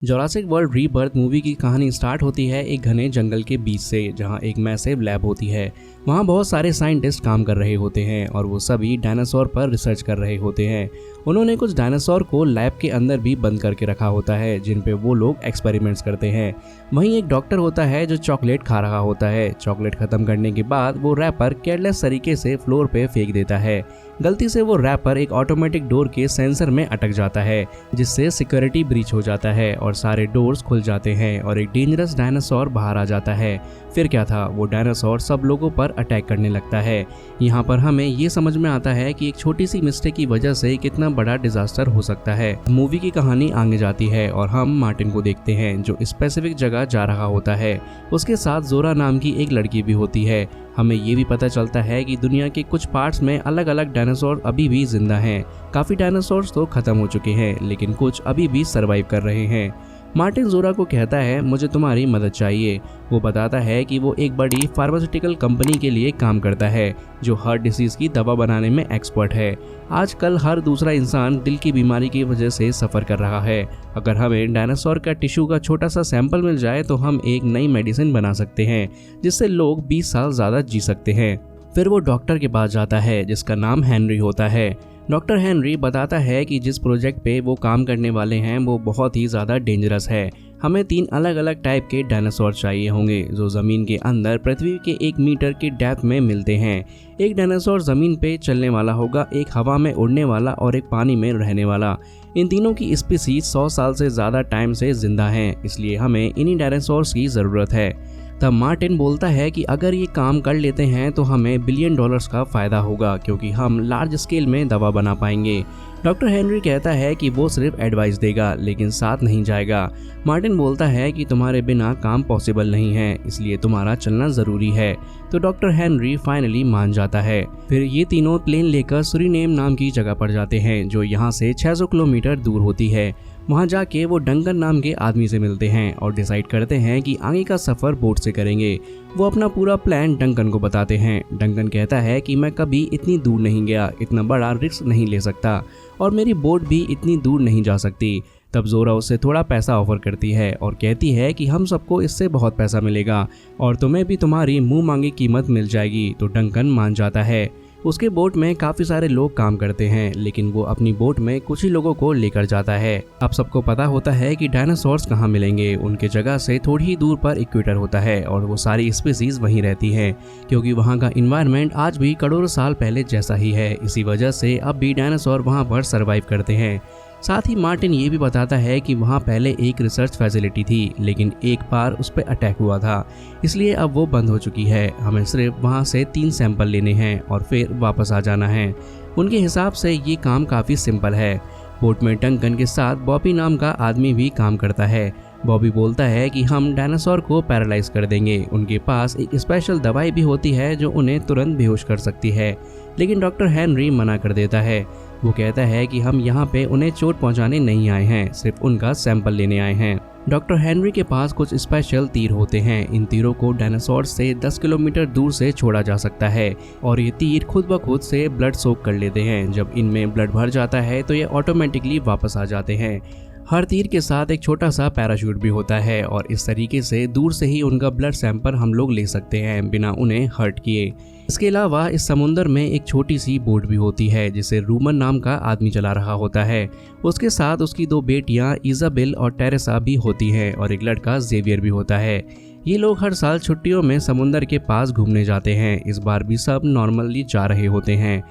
Jurassic world rebirth movie की कहानी start होती है एक घने जंगल के बीच से, जहां एक मैसिव लैब होती है। वहां बहुत सारे साइंटिस्ट काम कर रहे होते हैं और वो सभी डायनासोर पर रिसर्च कर रहे होते हैं। उन्होंने कुछ डायनासोर को लैब के अंदर भी बंद करके रखा होता है, जिन पे वो लोग एक्सपेरिमेंट्स करते हैं। वहीं एक डॉक्टर होता है जो चॉकलेट खा रहा होता है। चॉकलेट खत्म करने के बाद वो रैपर केयरलेस तरीके से फ्लोर पे फेंक देता है। गलती से वो रैपर एक ऑटोमेटिक डोर के सेंसर में अटक जाता है, जिससे सिक्योरिटी ब्रीच हो जाता है और सारे डोर्स खुल जाते हैं और एक डेंजरस डायनासोर बाहर आ जाता है। फिर क्या था, वो डायनासोर सब लोगों पर अटैक करने लगता है। यहाँ पर हमें ये समझ में आता है कि एक छोटी सी मिस्टेक की वजह से कितना बड़ा डिजास्टर हो सकता है। मूवी की कहानी आगे जाती है और हम मार्टिन को देखते हैं जो स्पेसिफिक जगह जा रहा होता है। उसके साथ जोरा नाम की एक लड़की भी होती है। हमें ये भी पता चलता है कि दुनिया के कुछ पार्ट्स में अलग अलग डायनासोर अभी भी जिंदा हैं। काफी डायनासोर्स तो खत्म हो चुके हैं, लेकिन कुछ अभी भी सरवाइव कर रहे हैं। मार्टिन जोरा को कहता है, मुझे तुम्हारी मदद चाहिए। वो बताता है कि वो एक बड़ी फार्मास्यूटिकल कंपनी के लिए काम करता है जो हार्ट डिसीज की दवा बनाने में एक्सपर्ट है। आजकल हर दूसरा इंसान दिल की बीमारी की वजह से सफ़र कर रहा है। अगर हमें डायनासोर का टिश्यू का छोटा सा सैंपल मिल जाए तो हम एक नई मेडिसिन बना सकते हैं, जिससे लोग 20 साल ज़्यादा जी सकते हैं। फिर वो डॉक्टर के पास जाता है जिसका नाम हेनरी होता है। डॉक्टर हेनरी बताता है कि जिस प्रोजेक्ट पे वो काम करने वाले हैं वो बहुत ही ज़्यादा डेंजरस है। हमें 3 अलग अलग टाइप के डायनासोर चाहिए होंगे जो ज़मीन के अंदर पृथ्वी के 1 मीटर की डेप्थ में मिलते हैं। एक डायनासोर ज़मीन पे चलने वाला होगा, एक हवा में उड़ने वाला और एक पानी में रहने वाला। इन तीनों की स्पीसीज 100 साल से ज़्यादा टाइम से जिंदा हैं, इसलिए हमें इन्हीं डायनासोर्स की ज़रूरत है। तब मार्टिन बोलता है कि अगर ये काम कर लेते हैं तो हमें $1 बिलियन का फ़ायदा होगा, क्योंकि हम लार्ज स्केल में दवा बना पाएंगे। डॉक्टर हेनरी कहता है कि वो सिर्फ एडवाइस देगा लेकिन साथ नहीं जाएगा। मार्टिन बोलता है कि तुम्हारे बिना काम पॉसिबल नहीं है, इसलिए तुम्हारा चलना ज़रूरी है। तो डॉक्टर हेनरी फाइनली मान जाता है। फिर ये तीनों प्लेन लेकर सुरीनेम नाम की जगह पर जाते हैं जो यहाँ से 600 किलोमीटर दूर होती है। वहाँ जाके वो डंकन नाम के आदमी से मिलते हैं और डिसाइड करते हैं कि आगे का सफ़र बोट से करेंगे। वो अपना पूरा प्लान डंकन को बताते हैं। डंकन कहता है कि मैं कभी इतनी दूर नहीं गया, इतना बड़ा रिस्क नहीं ले सकता और मेरी बोट भी इतनी दूर नहीं जा सकती। तब जोरा उससे थोड़ा पैसा ऑफर करती है और कहती है कि हम सबको इससे बहुत पैसा मिलेगा और तुम्हें भी तुम्हारी मुंह मांगी कीमत मिल जाएगी। तो डंकन मान जाता है। उसके बोट में काफ़ी सारे लोग काम करते हैं, लेकिन वो अपनी बोट में कुछ ही लोगों को लेकर जाता है। अब सबको पता होता है कि डायनासोर्स कहाँ मिलेंगे। उनके जगह से थोड़ी ही दूर पर इक्वेटर होता है और वो सारी स्पीसीज वहीं रहती हैं, क्योंकि वहाँ का इन्वायरमेंट आज भी करोड़ों साल पहले जैसा ही है। इसी वजह से अब भी डायनासोर वहाँ पर सर्वाइव करते हैं। साथ ही मार्टिन ये भी बताता है कि वहाँ पहले एक रिसर्च फैसिलिटी थी, लेकिन एक बार उस पर अटैक हुआ था, इसलिए अब वो बंद हो चुकी है। हमें सिर्फ वहाँ से 3 सैंपल लेने हैं और फिर वापस आ जाना है। उनके हिसाब से ये काम काफ़ी सिंपल है। बोट में डंकन के साथ बॉबी नाम का आदमी भी काम करता है। बॉबी बोलता है कि हम डायनासोर को पैरालाइज कर देंगे। उनके पास एक स्पेशल दवाई भी होती है जो उन्हें तुरंत बेहोश कर सकती है, लेकिन डॉक्टर हेनरी मना कर देता है। वो कहता है कि हम यहाँ पे उन्हें चोट पहुँचाने नहीं आए हैं, सिर्फ उनका सैंपल लेने आए हैं। डॉक्टर हेनरी के पास कुछ स्पेशल तीर होते हैं। इन तीरों को डायनासोर से 10 किलोमीटर दूर से छोड़ा जा सकता है और ये तीर खुद ब खुद से ब्लड सोक कर लेते हैं। जब इनमें ब्लड भर जाता है तो ये ऑटोमेटिकली वापस आ जाते हैं। हर तीर के साथ एक छोटा सा पैराशूट भी होता है और इस तरीके से दूर से ही उनका ब्लड सैंपल हम लोग ले सकते हैं बिना उन्हें हर्ट किए। इसके अलावा इस समुंदर में एक छोटी सी बोट भी होती है जिसे रूमन नाम का आदमी चला रहा होता है। उसके साथ उसकी 2 बेटियां इजाबेल और टेरेसा भी होती हैं और एक लड़का जेवियर भी होता है। ये लोग हर साल छुट्टियों में समुंदर के पास घूमने जाते हैं। इस बार भी सब नॉर्मली जा रहे होते हैं,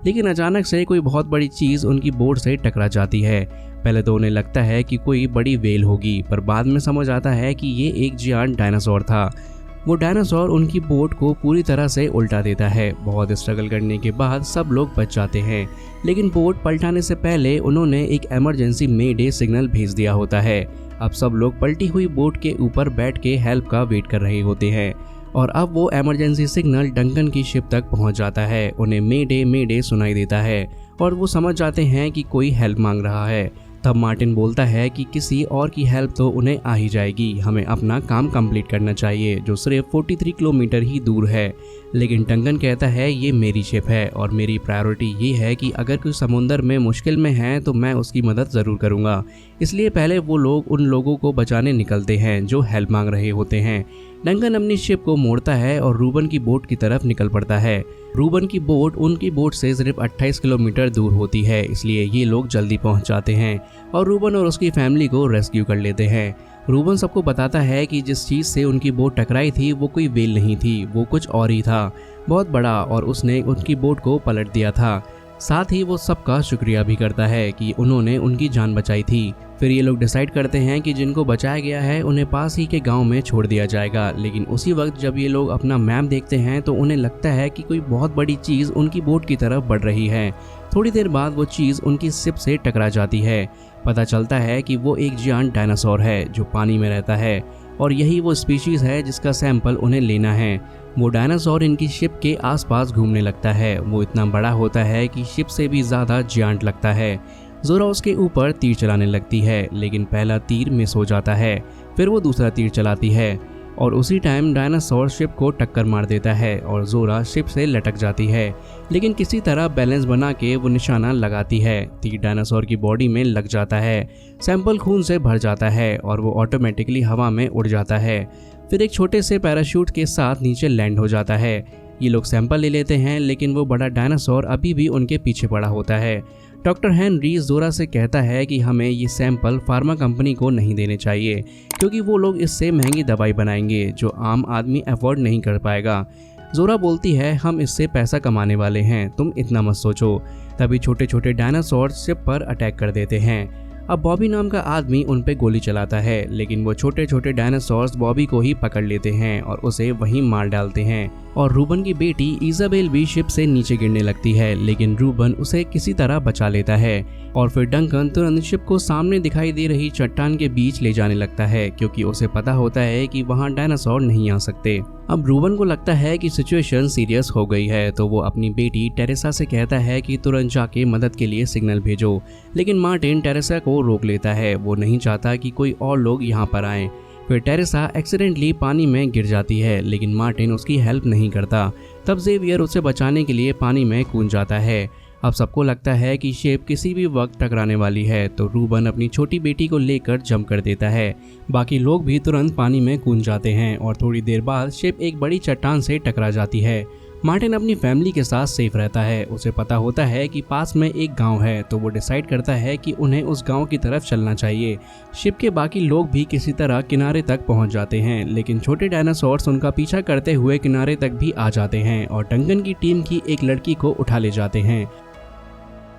लेकिन अचानक से कोई बहुत बड़ी चीज़ उनकी बोट से टकरा जाती है। पहले तो उन्हें लगता है कि कोई बड़ी वेल होगी, पर बाद में समझ आता है कि ये एक जियांट डायनासोर था। वो डायनासोर उनकी बोट को पूरी तरह से उल्टा देता है। बहुत स्ट्रगल करने के बाद सब लोग बच जाते हैं, लेकिन बोट पलटाने से पहले उन्होंने एक इमरजेंसी मेडे सिग्नल भेज दिया होता है। अब सब लोग पलटी हुई बोट के ऊपर बैठ के हेल्प का वेट कर रहे होते हैं और अब वो इमरजेंसी सिग्नल डंकन की शिप तक पहुंच जाता है। उन्हें मेडे मेडे सुनाई देता है और वो समझ जाते हैं कि कोई हेल्प मांग रहा है। तब मार्टिन बोलता है कि किसी और की हेल्प तो उन्हें आ ही जाएगी, हमें अपना काम कंप्लीट करना चाहिए जो सिर्फ 43 किलोमीटर ही दूर है। लेकिन डंकन कहता है ये मेरी शिप है और मेरी प्रायोरिटी ये है कि अगर कोई समुंदर में मुश्किल में है तो मैं उसकी मदद ज़रूर करूँगा। इसलिए पहले वो लोग उन लोगों को बचाने निकलते हैं जो हेल्प मांग रहे होते हैं। डंकन अपनी शिप को मोड़ता है और रूबन की बोट की तरफ निकल पड़ता है। रूबन की बोट उनकी बोट से सिर्फ 28 किलोमीटर दूर होती है, इसलिए ये लोग जल्दी पहुंच जाते हैं और रूबन और उसकी फैमिली को रेस्क्यू कर लेते हैं। रूबन सबको बताता है कि जिस चीज़ से उनकी बोट टकराई थी वो कोई व्हेल नहीं थी, वो कुछ और ही था, बहुत बड़ा, और उसने उनकी बोट को पलट दिया था। साथ ही वो सबका शुक्रिया भी करता है कि उन्होंने उनकी जान बचाई थी। फिर ये लोग डिसाइड करते हैं कि जिनको बचाया गया है उन्हें पास ही के गांव में छोड़ दिया जाएगा। लेकिन उसी वक्त जब ये लोग अपना मैप देखते हैं तो उन्हें लगता है कि कोई बहुत बड़ी चीज़ उनकी बोट की तरफ बढ़ रही है। थोड़ी देर बाद वो चीज़ उनकी शिप से टकरा जाती है। पता चलता है कि वो एक जियांट डायनासोर है जो पानी में रहता है और यही वो स्पीशीज़ है जिसका सैंपल उन्हें लेना है। वो डायनासोर इनकी शिप के आसपास घूमने लगता है। वो इतना बड़ा होता है कि शिप से भी ज़्यादा जियांट लगता है। जोरा उसके ऊपर तीर चलाने लगती है, लेकिन पहला तीर मिस हो जाता है। फिर वो दूसरा तीर चलाती है और उसी टाइम डायनासोर शिप को टक्कर मार देता है और जोरा शिप से लटक जाती है। लेकिन किसी तरह बैलेंस बना के वो निशाना लगाती है। तीर डायनासोर की बॉडी में लग जाता है। सैंपल खून से भर जाता है और वो ऑटोमेटिकली हवा में उड़ जाता है। फिर एक छोटे से पैराशूट के साथ नीचे लैंड हो जाता है। ये लोग सैंपल ले लेते हैं, लेकिन वो बड़ा डायनासोर अभी भी उनके पीछे पड़ा होता है। डॉक्टर हेनरी जोरा से कहता है कि हमें ये सैंपल फार्मा कंपनी को नहीं देने चाहिए, क्योंकि वो लोग इससे महंगी दवाई बनाएंगे जो आम आदमी अफोर्ड नहीं कर पाएगा। जोरा बोलती है, हम इससे पैसा कमाने वाले हैं, तुम इतना मत सोचो। तभी छोटे छोटे डायनासोर शिप पर अटैक कर देते हैं। अब बॉबी नाम का आदमी उन पे गोली चलाता है, लेकिन वो छोटे छोटे डायनासोर्स बॉबी को ही पकड़ लेते हैं और उसे वहीं मार डालते हैं। और रूबन की बेटी इजाबेल भी शिप से नीचे गिरने लगती है, लेकिन रूबन उसे किसी तरह बचा लेता है। और फिर डंकन तुरंत शिप को सामने दिखाई दे रही चट्टान के बीच ले जाने लगता है, क्योंकि उसे पता होता है कि वहाँ डायनासोर नहीं आ सकते। अब रूबन को लगता है कि सिचुएशन सीरियस हो गई है, तो वो अपनी बेटी टेरेसा से कहता है कि तुरंत जाके मदद के लिए सिग्नल भेजो। लेकिन मार्टिन टेरेसा को रोक लेता है। वो नहीं चाहता कि कोई और लोग यहाँ पर आएं। फिर टेरेसा एक्सीडेंटली पानी में गिर जाती है, लेकिन मार्टिन उसकी हेल्प नहीं करता। तब जेवियर उसे बचाने के लिए पानी में कूद जाता है। अब सबको लगता है कि शिप किसी भी वक्त टकराने वाली है, तो रूबन अपनी छोटी बेटी को लेकर जंप कर देता है। बाकी लोग भी तुरंत पानी में कूद जाते हैं और थोड़ी देर बाद शिप एक बड़ी चट्टान से टकरा जाती है। मार्टिन अपनी फैमिली के साथ सेफ रहता है। उसे पता होता है कि पास में एक गांव है, तो वो डिसाइड करता है कि उन्हें उस गांव की तरफ चलना चाहिए। शिप के बाकी लोग भी किसी तरह किनारे तक पहुंच जाते हैं, लेकिन छोटे डायनासोर्स उनका पीछा करते हुए किनारे तक भी आ जाते हैं और डंकन की टीम की एक लड़की को उठा ले जाते हैं।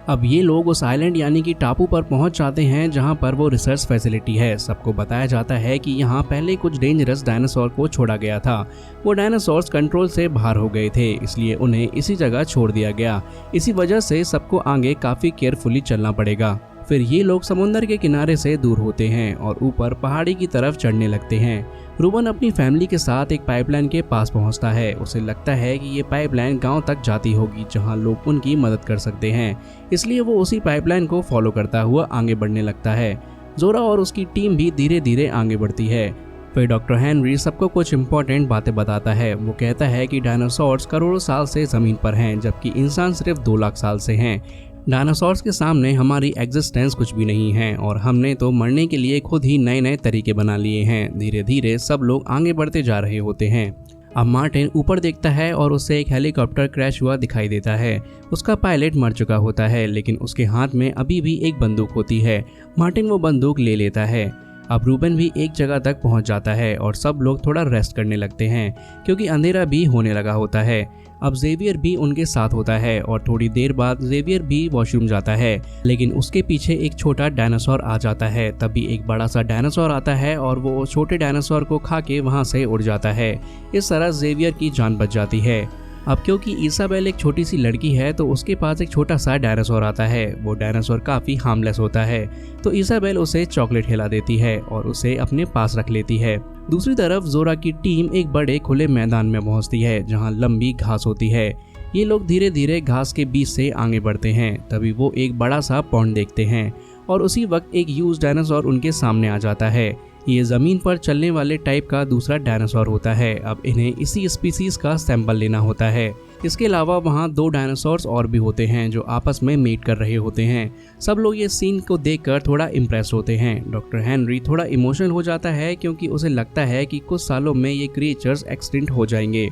अब ये लोग उस आइलैंड यानी कि टापू पर पहुंच जाते हैं जहां पर वो रिसर्च फैसिलिटी है। सबको बताया जाता है कि यहाँ पहले कुछ डेंजरस डायनासोर को छोड़ा गया था। वो डायनासोर्स कंट्रोल से बाहर हो गए थे, इसलिए उन्हें इसी जगह छोड़ दिया गया। इसी वजह से सबको आगे काफ़ी केयरफुली चलना पड़ेगा। फिर ये लोग समुंदर के किनारे से दूर होते हैं और ऊपर पहाड़ी की तरफ चढ़ने लगते हैं। रूबन अपनी फैमिली के साथ एक पाइपलाइन के पास पहुंचता है। उसे लगता है कि ये पाइपलाइन गांव तक जाती होगी जहां लोग उनकी मदद कर सकते हैं, इसलिए वो उसी पाइपलाइन को फॉलो करता हुआ आगे बढ़ने लगता है। जोरा और उसकी टीम भी धीरे धीरे आगे बढ़ती है। फिर डॉक्टर हेनरी सबको कुछ इम्पोर्टेंट बातें बताता है। वो कहता है कि डायनासोर्स करोड़ों साल से ज़मीन पर हैं, जबकि इंसान सिर्फ 2 लाख साल से हैं। डायनासोर्स के सामने हमारी एग्जिस्टेंस कुछ भी नहीं है और हमने तो मरने के लिए खुद ही नए नए तरीके बना लिए हैं। धीरे धीरे सब लोग आगे बढ़ते जा रहे होते हैं। अब मार्टिन ऊपर देखता है और उसे एक हेलीकॉप्टर क्रैश हुआ दिखाई देता है। उसका पायलट मर चुका होता है, लेकिन उसके हाथ में अभी भी एक बंदूक होती है। मार्टिन वो बंदूक ले लेता है। अब रूबन भी एक जगह तक पहुंच जाता है और सब लोग थोड़ा रेस्ट करने लगते हैं, क्योंकि अंधेरा भी होने लगा होता है। अब जेवियर भी उनके साथ होता है और थोड़ी देर बाद जेवियर भी वॉशरूम जाता है, लेकिन उसके पीछे एक छोटा डायनासोर आ जाता है। तभी एक बड़ा सा डायनासोर आता है और वो छोटे डायनासोर को खा के वहाँ से उड़ जाता है। इस तरह जेवियर की जान बच जाती है। अब क्योंकि इसाबेल एक छोटी सी लड़की है, तो उसके पास एक छोटा सा डायनासोर आता है। वो डायनासोर काफ़ी हार्मलेस होता है, तो इसाबेल उसे चॉकलेट खिला देती है और उसे अपने पास रख लेती है। दूसरी तरफ जोरा की टीम एक बड़े खुले मैदान में पहुंचती है जहां लंबी घास होती है। ये लोग धीरे धीरे घास के बीच से आगे बढ़ते हैं। तभी वो एक बड़ा सा पॉन्ड देखते हैं और उसी वक्त एक ह्यूज डायनासोर उनके सामने आ जाता है। ये ज़मीन पर चलने वाले टाइप का दूसरा डायनासोर होता है। अब इन्हें इसी स्पीसीज का सैंपल लेना होता है। इसके अलावा वहाँ 2 डायनासोर्स और भी होते हैं जो आपस में मीट कर रहे होते हैं। सब लोग ये सीन को देखकर थोड़ा इम्प्रेस होते हैं। डॉक्टर हेनरी थोड़ा इमोशनल हो जाता है क्योंकि उसे लगता है कि कुछ सालों में ये क्रिएचर्स एक्सटिंक्ट हो जाएंगे।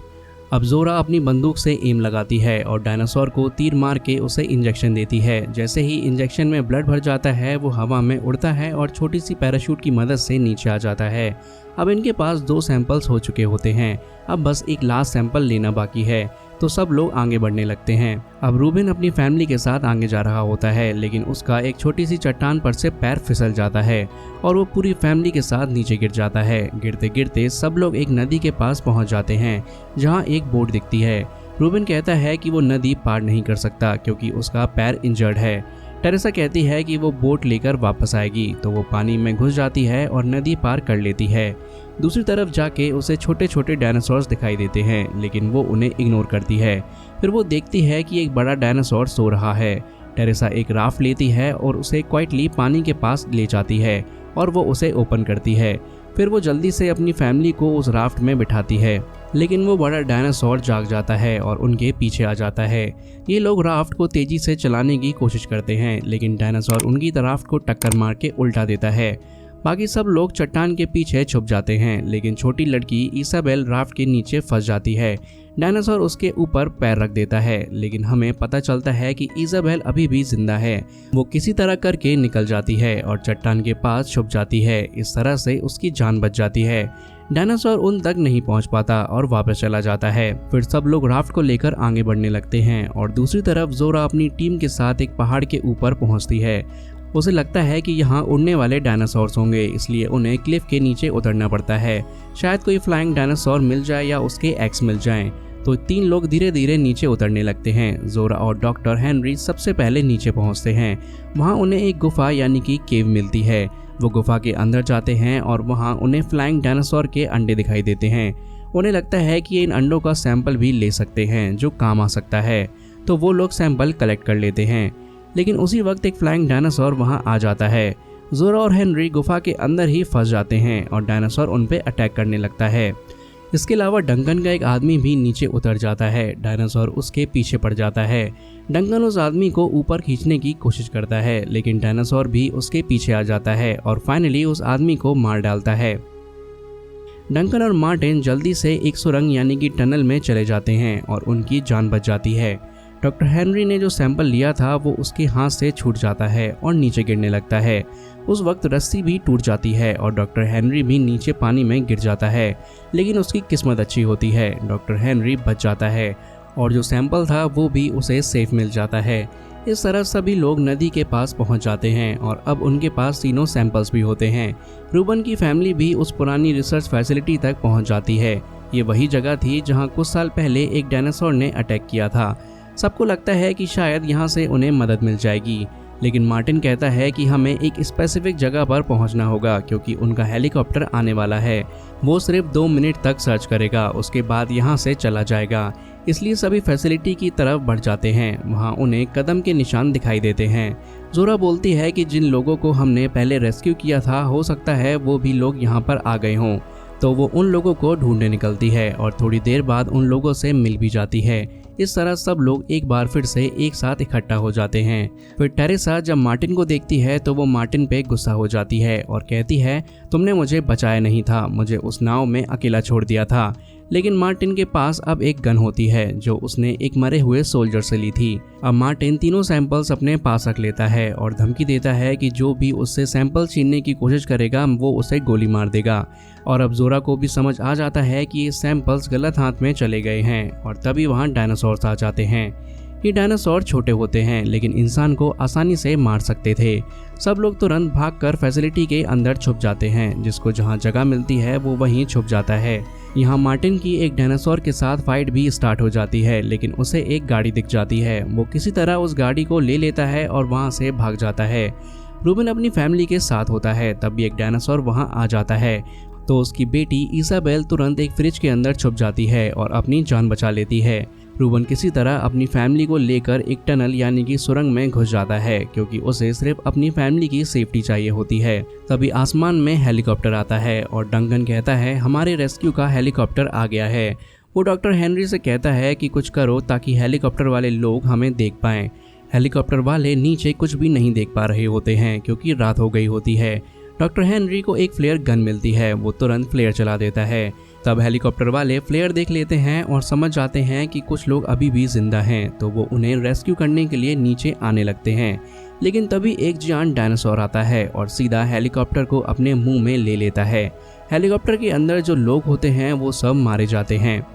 अब जोरा अपनी बंदूक से एम लगाती है और डायनासोर को तीर मार के उसे इंजेक्शन देती है। जैसे ही इंजेक्शन में ब्लड भर जाता है वो हवा में उड़ता है और छोटी सी पैराशूट की मदद से नीचे आ जाता है। अब इनके पास 2 सैंपल्स हो चुके होते हैं, अब बस एक लास्ट सैंपल लेना बाकी है, तो सब लोग आगे बढ़ने लगते हैं। अब रूबिन अपनी फैमिली के साथ आगे जा रहा होता है, लेकिन उसका एक छोटी सी चट्टान पर से पैर फिसल जाता है और वो पूरी फैमिली के साथ नीचे गिर जाता है। गिरते गिरते सब लोग एक नदी के पास पहुंच जाते हैं जहां एक बोट दिखती है। रूबिन कहता है कि वो नदी पार नहीं कर सकता क्योंकि उसका पैर इंजर्ड है। टेरेसा कहती है कि वो बोट लेकर वापस आएगी, तो वो पानी में घुस जाती है और नदी पार कर लेती है। दूसरी तरफ जाके उसे छोटे छोटे डायनासोर्स दिखाई देते हैं, लेकिन वो उन्हें इग्नोर करती है। फिर वो देखती है कि एक बड़ा डायनासोर सो रहा है। टेरेसा एक राफ्ट लेती है और उसे क्वाइटली पानी के पास ले जाती है और वो उसे ओपन करती है। फिर वो जल्दी से अपनी फैमिली को उस राफ्ट में बिठाती है, लेकिन वो बड़ा डायनासोर जाग जाता है और उनके पीछे आ जाता है। ये लोग राफ्ट को तेजी से चलाने की कोशिश करते हैं, लेकिन डायनासोर उनकी राफ्ट को टक्कर मार के उल्टा देता है। बाकी सब लोग चट्टान के पीछे छुप जाते हैं, लेकिन छोटी लड़की इसाबेल राफ्ट के नीचे फंस जाती है। डायनासोर उसके ऊपर पैर रख देता है, लेकिन हमें पता चलता है कि इसाबेल अभी भी जिंदा है। वो किसी तरह करके निकल जाती है और चट्टान के पास छुप जाती है। इस तरह से उसकी जान बच जाती है। डायनासोर उन तक नहीं पहुंच पाता और वापस चला जाता है। फिर सब लोग राफ्ट को लेकर आगे बढ़ने लगते हैं और दूसरी तरफ जोरा अपनी टीम के साथ एक पहाड़ के ऊपर पहुंचती है। उसे लगता है कि यहाँ उड़ने वाले डायनासोर्स होंगे, इसलिए उन्हें क्लिफ के नीचे उतरना पड़ता है। शायद कोई फ्लाइंग डायनासोर मिल जाए या उसके एग्स मिल जाएं। तो 3 लोग धीरे धीरे नीचे उतरने लगते हैं। जोरा और डॉक्टर हेनरी सबसे पहले नीचे पहुंचते हैं। वहाँ उन्हें एक गुफा यानी कि केव मिलती है। वो गुफा के अंदर जाते हैं और वहाँ उन्हें फ्लाइंग डायनासोर के अंडे दिखाई देते हैं। उन्हें लगता है कि इन अंडों का सैंपल भी ले सकते हैं जो काम आ सकता है, तो वो लोग सैंपल कलेक्ट कर लेते हैं। लेकिन उसी वक्त एक फ्लाइंग डायनासोर वहाँ आ जाता है। जोरा और हेनरी गुफा के अंदर ही फंस जाते हैं और डायनासोर उन पे अटैक करने लगता है। इसके अलावा डंकन का एक आदमी भी नीचे उतर जाता है। डायनासोर उसके पीछे पड़ जाता है। डंकन उस आदमी को ऊपर खींचने की कोशिश करता है, लेकिन डायनासोर भी उसके पीछे आ जाता है और फाइनली उस आदमी को मार डालता है। डंकन और मार्टिन जल्दी से एक सुरंग यानी कि टनल में चले जाते हैं और उनकी जान बच जाती है। डॉक्टर हेनरी ने जो सैंपल लिया था वो उसके हाथ से छूट जाता है और नीचे गिरने लगता है। उस वक्त रस्सी भी टूट जाती है और डॉक्टर हेनरी भी नीचे पानी में गिर जाता है, लेकिन उसकी किस्मत अच्छी होती है। डॉक्टर हेनरी बच जाता है और जो सैंपल था वो भी उसे सेफ मिल जाता है। इस तरह सभी लोग नदी के पास पहुंच जाते हैं और अब उनके पास तीनों सैंपल्स भी होते हैं। रूबन की फैमिली भी उस पुरानी रिसर्च फैसिलिटी तक पहुंच जाती है। ये वही जगह थी जहां कुछ साल पहले एक डायनासोर ने अटैक किया था। सबको लगता है कि शायद यहाँ से उन्हें मदद मिल जाएगी, लेकिन मार्टिन कहता है कि हमें एक स्पेसिफिक जगह पर पहुंचना होगा क्योंकि उनका हेलीकॉप्टर आने वाला है। वो सिर्फ 2 मिनट तक सर्च करेगा, उसके बाद यहाँ से चला जाएगा। इसलिए सभी फैसिलिटी की तरफ बढ़ जाते हैं। वहाँ उन्हें कदम के निशान दिखाई देते हैं। जोरा बोलती है कि जिन लोगों को हमने पहले रेस्क्यू किया था हो सकता है वो भी लोग यहाँ पर आ गए हों, तो वो उन लोगों को ढूंढने निकलती है और थोड़ी देर बाद उन लोगों से मिल भी जाती है। इस तरह सब लोग एक बार फिर से एक साथ इकट्ठा हो जाते हैं। फिर टेरेसा जब मार्टिन को देखती है तो वो मार्टिन पे गुस्सा हो जाती है और कहती है, तुमने मुझे बचाया नहीं था, मुझे उस नाव में अकेला छोड़ दिया था। लेकिन मार्टिन के पास अब एक गन होती है जो उसने एक मरे हुए सोल्जर से ली थी। अब मार्टिन तीनों सैंपल्स अपने पास रख लेता है और धमकी देता है कि जो भी उससे सैंपल छीनने की कोशिश करेगा वो उसे गोली मार देगा। और अब जोरा को भी समझ आ जाता है कि ये सैंपल्स गलत हाथ में चले गए हैं और तभी वहाँ डायनासोर्स आ जाते हैं। ये डायनासोर छोटे होते हैं लेकिन इंसान को आसानी से मार सकते थे। सब लोग तुरंत भागकर फैसिलिटी के अंदर छुप जाते हैं। जिसको जहाँ जगह मिलती है वो वहीं छुप जाता है। यहाँ मार्टिन की एक डायनासोर के साथ फाइट भी स्टार्ट हो जाती है, लेकिन उसे एक गाड़ी दिख जाती है। वो किसी तरह उस गाड़ी को ले लेता है और वहाँ से भाग जाता है। रूबन अपनी फैमिली के साथ होता है, तब भी एक डायनासोर वहाँ आ जाता है तो उसकी बेटी इसाबेल तुरंत एक फ्रिज के अंदर छुप जाती है और अपनी जान बचा लेती है। रूबन किसी तरह अपनी फैमिली को लेकर एक टनल यानी कि सुरंग में घुस जाता है क्योंकि उसे सिर्फ अपनी फैमिली की सेफ्टी चाहिए होती है। तभी आसमान में हेलीकॉप्टर आता है और डंकन कहता है, हमारे रेस्क्यू का हेलीकॉप्टर आ गया है। वो डॉक्टर हेनरी से कहता है कि कुछ करो ताकि हेलीकॉप्टर वाले लोग हमें देख पाएं। हेलीकॉप्टर वाले नीचे कुछ भी नहीं देख पा रहे होते हैं क्योंकि रात हो गई होती है। डॉक्टर हेनरी को एक फ्लेयर गन मिलती है, वो तुरंत फ्लेयर चला देता है। तब हेलीकॉप्टर वाले फ्लेयर देख लेते हैं और समझ जाते हैं कि कुछ लोग अभी भी जिंदा हैं, तो वो उन्हें रेस्क्यू करने के लिए नीचे आने लगते हैं। लेकिन तभी एक जियांट डायनासोर आता है और सीधा हेलीकॉप्टर को अपने मुंह में ले लेता है। हेलीकॉप्टर के अंदर जो लोग होते हैं वो सब मारे जाते हैं।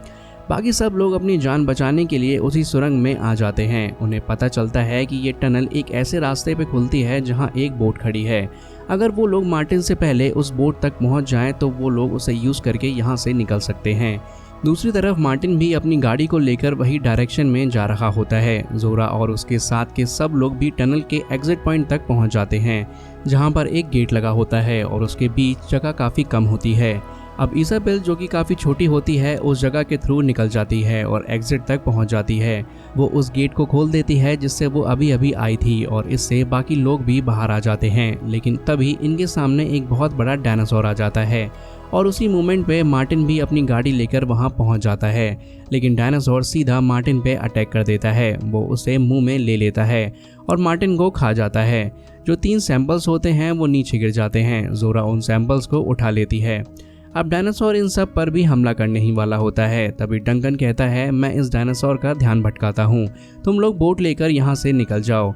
बाकी सब लोग अपनी जान बचाने के लिए उसी सुरंग में आ जाते हैं। उन्हें पता चलता है कि ये टनल एक ऐसे रास्ते पे खुलती है जहां एक बोट खड़ी है। अगर वो लोग मार्टिन से पहले उस बोट तक पहुंच जाएं तो वो लोग उसे यूज़ करके यहां से निकल सकते हैं। दूसरी तरफ मार्टिन भी अपनी गाड़ी को लेकर वही डायरेक्शन में जा रहा होता है। जोरा और उसके साथ के सब लोग भी टनल के एग्जिट पॉइंट तक पहुंच जाते हैं, जहां पर एक गेट लगा होता है और उसके बीच जगह काफ़ी कम होती है। अब इसाबेल, जो कि काफ़ी छोटी होती है, उस जगह के थ्रू निकल जाती है और एग्जिट तक पहुंच जाती है। वो उस गेट को खोल देती है जिससे वो अभी अभी आई थी और इससे बाकी लोग भी बाहर आ जाते हैं। लेकिन तभी इनके सामने एक बहुत बड़ा डायनासोर आ जाता है और उसी मोमेंट पे मार्टिन भी अपनी गाड़ी लेकर वहां पहुंच जाता है। लेकिन डायनासोर सीधा मार्टिन पे अटैक कर देता है। वो उसे मुंह में ले लेता है और मार्टिन को खा जाता है। जो 3 सैंपल्स होते हैं वो नीचे गिर जाते हैं। जोरा उन सैंपल्स को उठा लेती है। अब डायनासोर इन सब पर भी हमला करने ही वाला होता है। तभी डंकन कहता है, मैं इस डायनासोर का ध्यान भटकाता हूँ, तुम लोग बोट लेकर यहाँ से निकल जाओ।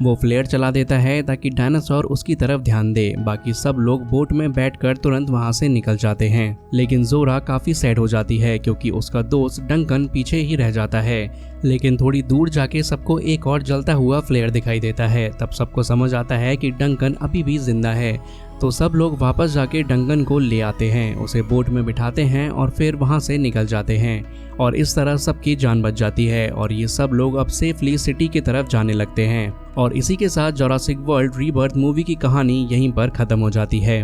वो फ्लेयर चला देता है ताकि डायनासोर उसकी तरफ ध्यान दे। बाकी सब लोग बोट में बैठकर तुरंत वहां से निकल जाते हैं। लेकिन जोरा काफी सैड हो जाती है क्योंकि उसका दोस्त डंकन पीछे ही रह जाता है। लेकिन थोड़ी दूर जाके सबको एक और जलता हुआ फ्लेयर दिखाई देता है। तब सबको समझ आता है कि डंकन अभी भी जिंदा है, तो सब लोग वापस जाके डंकन को ले आते हैं, उसे बोट में बिठाते हैं और फिर वहां से निकल जाते हैं। और इस तरह सबकी जान बच जाती है और ये सब लोग अब सेफली सिटी की तरफ जाने लगते हैं। और इसी के साथ जुरासिक वर्ल्ड रीबर्थ मूवी की कहानी यहीं पर खत्म हो जाती है।